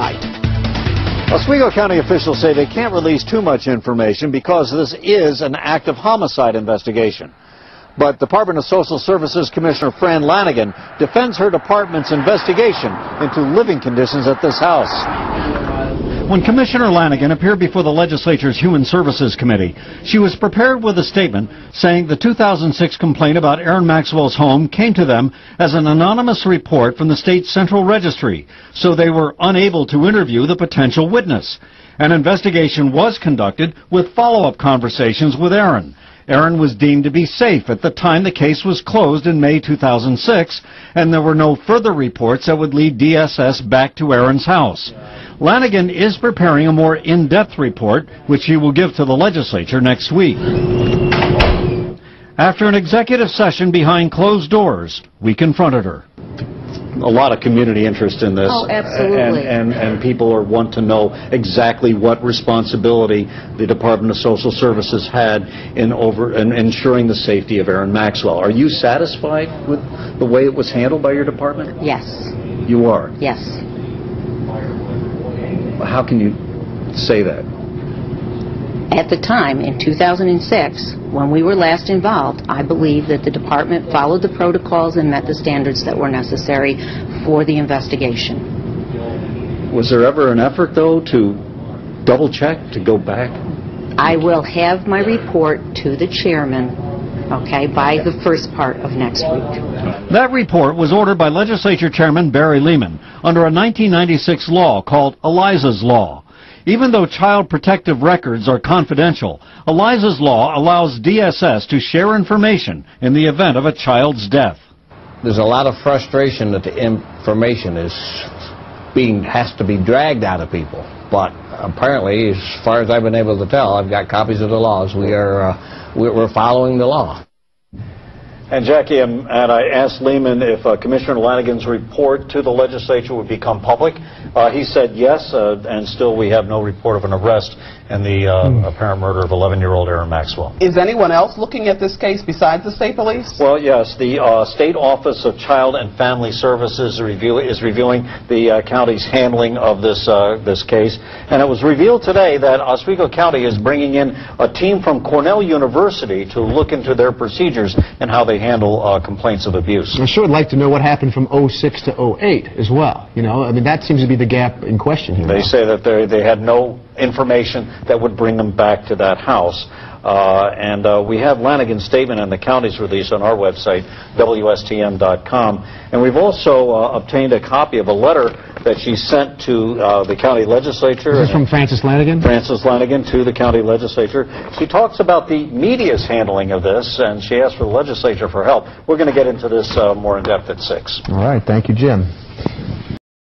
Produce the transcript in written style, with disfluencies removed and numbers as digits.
night. Oswego County officials say they can't release too much information because this is an active homicide investigation. But Department of Social Services Commissioner Fran Lanigan defends her department's investigation into living conditions at this house. When Commissioner Lanigan appeared before the legislature's Human Services Committee, she was prepared with a statement saying the 2006 complaint about Erin Maxwell's home came to them as an anonymous report from the state central registry, so they were unable to interview the potential witness. An investigation was conducted with follow-up conversations with Erin. Erin was deemed to be safe at the time the case was closed in May 2006, and there were no further reports that would lead DSS back to Erin's house. Lanigan is preparing a more in-depth report, which she will give to the legislature next week. After an executive session behind closed doors, we confronted her. A lot of community interest in this. Oh, absolutely. And people want to know exactly what responsibility the Department of Social Services had in ensuring the safety of Erin Maxwell. Are you satisfied with the way it was handled by your department? Yes. You are? Yes. How can you say that? At the time, in 2006, when we were last involved, I believe that the department followed the protocols and met the standards that were necessary for the investigation. Was there ever an effort, though, to double-check, to go back? I will have my report to the chairman, okay, by the first part of next week. That report was ordered by Legislature Chairman Barry Lehman under a 1996 law called Eliza's Law. Even though child protective records are confidential, Eliza's Law allows DSS to share information in the event of a child's death. There's a lot of frustration that the information has to be dragged out of people. But apparently, as far as I've been able to tell, I've got copies of the laws. We're following the law. And Jackie, and I asked Lehman if Commissioner Lanigan's report to the legislature would become public. He said yes, and still we have no report of an arrest in the apparent murder of 11-year-old Erin Maxwell. Is anyone else looking at this case besides the state police? Well, yes, the State Office of Child and Family Services is reviewing the county's handling of this case. And it was revealed today that Oswego County is bringing in a team from Cornell University to look into their procedures and how they handle complaints of abuse. I sure would like to know what happened from 06 to 08 as well. You know, I mean, that seems to be the gap in question here. They say that they had no information that would bring them back to that house. We have Lanigan's statement and the county's release on our website, WSTM.com. And we've also obtained a copy of a letter that she sent to the county legislature. This is from Frances Lanigan? Frances Lanigan to the county legislature. She talks about the media's handling of this, and she asked for the legislature for help. We're going to get into this more in depth at 6. All right. Thank you, Jim.